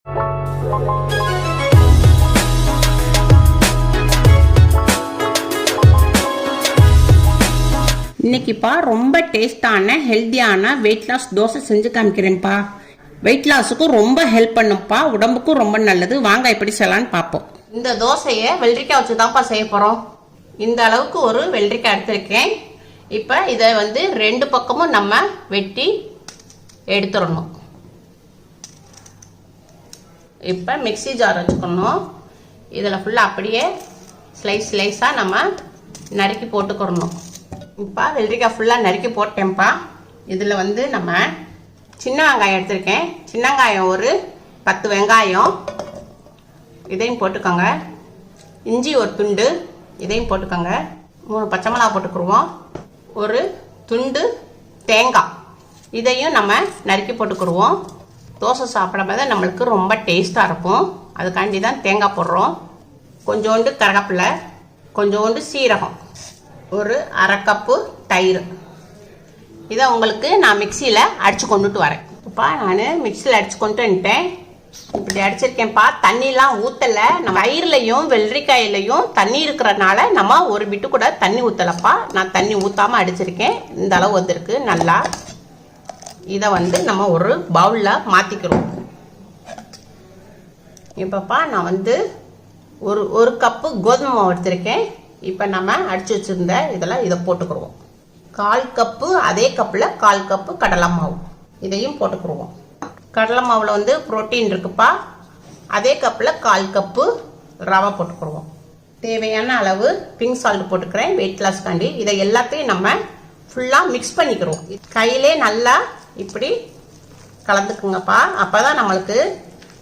இன்னைக்குப்பா ரொம்ப டேஸ்டான ஹெல்த்தியான வெயிட் லாஸ் தோசை செஞ்சு காமிக்கிறேன்ப்பா. வெயிட் லாஸுக்கு ரொம்ப ஹெல்ப் பண்ணும்ப்பா, உடம்புக்கும் ரொம்ப நல்லது. வாங்க எப்படி செய்யலான்னு பார்ப்போம். இந்த தோசையை வெள்ளரிக்காய் வச்சு தான்ப்பா செய்ய போகிறோம். இந்த அளவுக்கு ஒரு வெள்ளரிக்காய் எடுத்திருக்கேன். இப்போ இதை வந்து 2 பக்கமும் நம்ம வெட்டி எடுத்துடணும். இப்போ மிக்ஸி ஜார் வச்சுக்கணும். இதில் ஃபுல்லாக அப்படியே ஸ்லைஸாக நம்ம நறுக்கி போட்டுக்கிறணும். இப்போ வெள்ளரிக்காய் ஃபுல்லாக நறுக்கி போட்டேன்ப்பா. இதில் வந்து நம்ம சின்ன வெங்காயம் எடுத்திருக்கேன். சின்ன வெங்காயம் ஒரு 10 வெங்காயம் இதையும் போட்டுக்கோங்க. இஞ்சி ஒரு துண்டு இதையும் போட்டுக்கோங்க. 3 பச்சை மிளகா போட்டுக்குருவோம். ஒரு துண்டு தேங்காய் இதையும் நம்ம நறுக்கி போட்டுக்குருவோம். தோசை சாப்பிடும்போது நம்மளுக்கு ரொம்ப டேஸ்ட்டாக இருக்கும். அதுக்காண்டி தான் தேங்காய் போடுறோம். கொஞ்சோண்டு கருவேப்பிலை, கொஞ்சோண்டு சீரகம், ஒரு 1/2 கப்பு தயிர். இதை உங்களுக்கு நான் மிக்சியில் அடித்து கொண்டுட்டு வரேன். இப்போ நான் மிக்சியில் அடித்து கொண்டு வந்துட்டேன். இப்படி அடிச்சிருக்கேன்ப்பா. தண்ணிலாம் ஊற்றலை. நம்ம தயிர்லையும் வெள்ளரிக்காயிலையும் தண்ணி இருக்கிறனால நம்ம ஒரு பிட்டு கூட தண்ணி ஊற்றலைப்பா. நான் தண்ணி ஊற்றாமல் அடிச்சிருக்கேன். இந்த அளவு வந்திருக்கு நல்லா. இதை வந்து நம்ம ஒரு பவுலில் மாற்றிக்கிறோம். இப்போப்பா நான் வந்து ஒரு கப்பு கோதுமை மாவு எடுத்திருக்கேன். இப்போ நம்ம அடிச்சு வச்சுருந்த இதை போட்டுக்கிடுவோம். 1/4 கப்பு, அதே கப்பில் 1/4 கப்பு கடலை மாவு இதையும் போட்டுக்கிடுவோம். கடலை மாவில் வந்து புரோட்டீன் இருக்குப்பா. அதே கப்பில் 1/4 கப்பு ரவை போட்டுக்கிடுவோம். தேவையான அளவு பிங்க் சால்ட் போட்டுக்கிறேன் வெயிட் லாஸ்க்காண்டி. இதை எல்லாத்தையும் நம்ம ஃபுல்லாக மிக்ஸ் பண்ணிக்கிறோம். கையிலே நல்லா இப்படி கலந்துக்குங்கப்பா. அப்போ தான் நம்மளுக்கு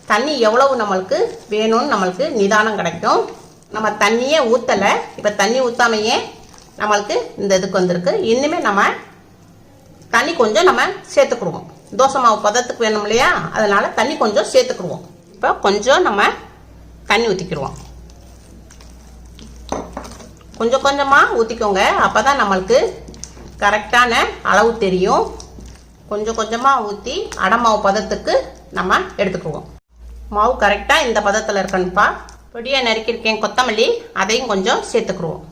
தண்ணி எவ்வளவு நம்மளுக்கு வேணும்னு நம்மளுக்கு நிதானம் கிடைக்கும். நம்ம தண்ணியே ஊற்றலை. இப்போ தண்ணி ஊற்றாமையே நம்மளுக்கு இந்த இதுக்கு வந்திருக்கு. இன்னுமே நம்ம தண்ணி கொஞ்சம் நம்ம சேர்த்துக்குருவோம். தோசை மாவு பதத்துக்கு வேணும் இல்லையா, அதனால தண்ணி கொஞ்சம் சேர்த்துக்குருவோம். இப்போ கொஞ்சம் நம்ம தண்ணி ஊற்றிக்கிடுவோம். கொஞ்சம் கொஞ்சமாக ஊற்றிக்கோங்க. அப்போ தான் நம்மளுக்கு கரெக்டான அளவு தெரியும். கொஞ்சம் கொஞ்சமாக ஊற்றி அடை மாவு பதத்துக்கு நம்ம எடுத்துக்குவோம். மாவு கரெக்டாக இந்த பதத்தில் இருக்கணும்ப்பா. பொடியாக நறுக்கியிருக்கேன் கொத்தமல்லி, அதையும் கொஞ்சம் சேர்த்துக்குருவோம்.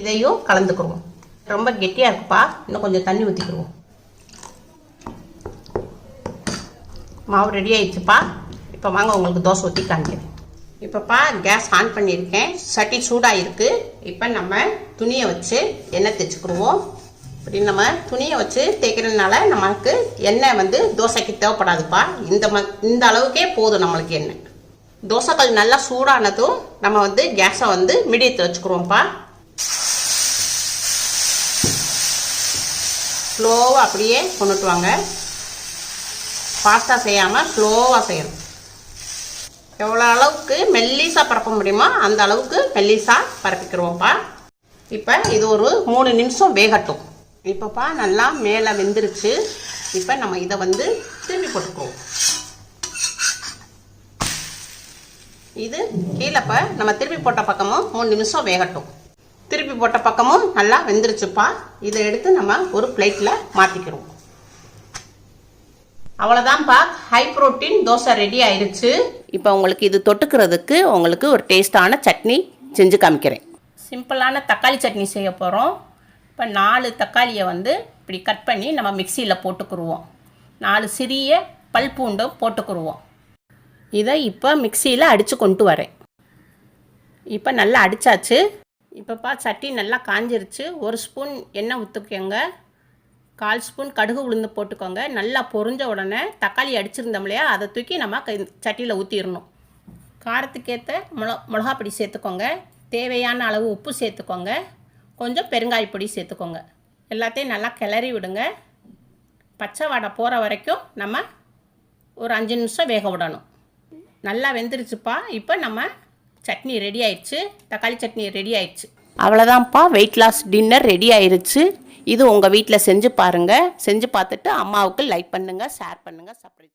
இதையும் கலந்துக்குருவோம். ரொம்ப கெட்டியாக இருக்குப்பா. இன்னும் கொஞ்சம் தண்ணி ஊற்றிக்குருவோம். மாவு ரெடி ஆயிடுச்சுப்பா. இப்போ வாங்க உங்களுக்கு தோசை ஊற்றி காமிக்கிறேன். இப்போப்பா கேஸ் ஆன் பண்ணியிருக்கேன். சட்டி சூடாக இருக்குது. இப்போ நம்ம துணியை வச்சு எண்ணெய் தேய்ச்சிக்குருவோம். இப்படி நம்ம துணியை வச்சு தேய்க்கிறதுனால நமக்கு எண்ணெய் வந்து தோசைக்கு தேவைப்படாதுப்பா. இந்த அளவுக்கே போதும் நம்மளுக்கு எண்ணெய். தோசைக்கல் நல்லா சூடானதும் நம்ம வந்து கேஸை வந்து மீடியத்தில் வச்சுக்கிறோம்ப்பா. ஸ்லோவாக அப்படியே கொண்டுட்டு வாங்க. ஃபாஸ்ட்டாக செய்யாமல் ஸ்லோவாக செய்யணும். எவ்வளோ அளவுக்கு மெல்லிசாக பரப்ப முடியுமோ அந்த அளவுக்கு மெல்லிசாக பரப்பிக்கிறோம்ப்பா. இப்போ இது ஒரு 3 நிமிஷம் வேகட்டும். இப்போப்பா நல்லா மேலே வெந்துருச்சு. இப்போ நம்ம இதை வந்து திருப்பி போட்டுக்குவோம். இது கீழப்போ நம்ம திருப்பி போட்ட பக்கமும் 3 நிமிஷம் வேகட்டும். திருப்பி போட்ட பக்கமும் நல்லா வெந்துருச்சுப்பா. இதை எடுத்து நம்ம ஒரு பிளேட்டில் மாற்றிக்கிறோம். அவ்வளோதான்ப்பா, ஹை ப்ரோட்டீன் தோசை ரெடி ஆயிடுச்சு. இப்போ உங்களுக்கு இது தொட்டுக்கிறதுக்கு உங்களுக்கு ஒரு டேஸ்டான சட்னி செஞ்சு காமிக்கிறேன். சிம்பிளான தக்காளி சட்னி செய்ய போகிறோம். இப்போ 4 தக்காளியை வந்து இப்படி கட் பண்ணி நம்ம மிக்சியில் போட்டுக்குருவோம். 4 சிறிய பல் பூண்டும் போட்டுக்குருவோம். இதை இப்போ மிக்சியில் அடித்து கொண்டு வரேன். இப்போ நல்லா அடித்தாச்சு. இப்போப்பா சட்டி நல்லா காஞ்சிருச்சு. 1 ஸ்பூன் எண்ணெய் ஊற்றிக்கோங்க. 1/4 ஸ்பூன் கடுகு உளுந்து போட்டுக்கோங்க. நல்லா பொரிஞ்ச உடனே தக்காளி அடிச்சிருந்தோம் இல்லையா, அதை தூக்கி நம்ம சட்டியில் ஊற்றிடணும். காரத்துக்கேற்ற மிளகாப்பொடி சேர்த்துக்கோங்க. தேவையான அளவு உப்பு சேர்த்துக்கோங்க. கொஞ்சம் பெருங்காயப்பொடி சேர்த்துக்கோங்க. எல்லாத்தையும் நல்லா கிளறி விடுங்க. பச்சை வாடை போகிற வரைக்கும் நம்ம ஒரு 5 நிமிஷம் வேக விடணும். நல்லா வெந்துருச்சுப்பா. இப்போ நம்ம சட்னி ரெடி ஆயிடுச்சு. தக்காளி சட்னி ரெடி ஆயிடுச்சு. அவ்வளோதான்ப்பா, வெயிட் லாஸ் டின்னர் ரெடி ஆயிடுச்சு. இது உங்கள் வீட்டில் செஞ்சு பாருங்கள். செஞ்சு பார்த்துட்டு அம்மாவுக்கு லைக் பண்ணுங்கள், ஷேர் பண்ணுங்கள், சப்ஸ்கிரைப்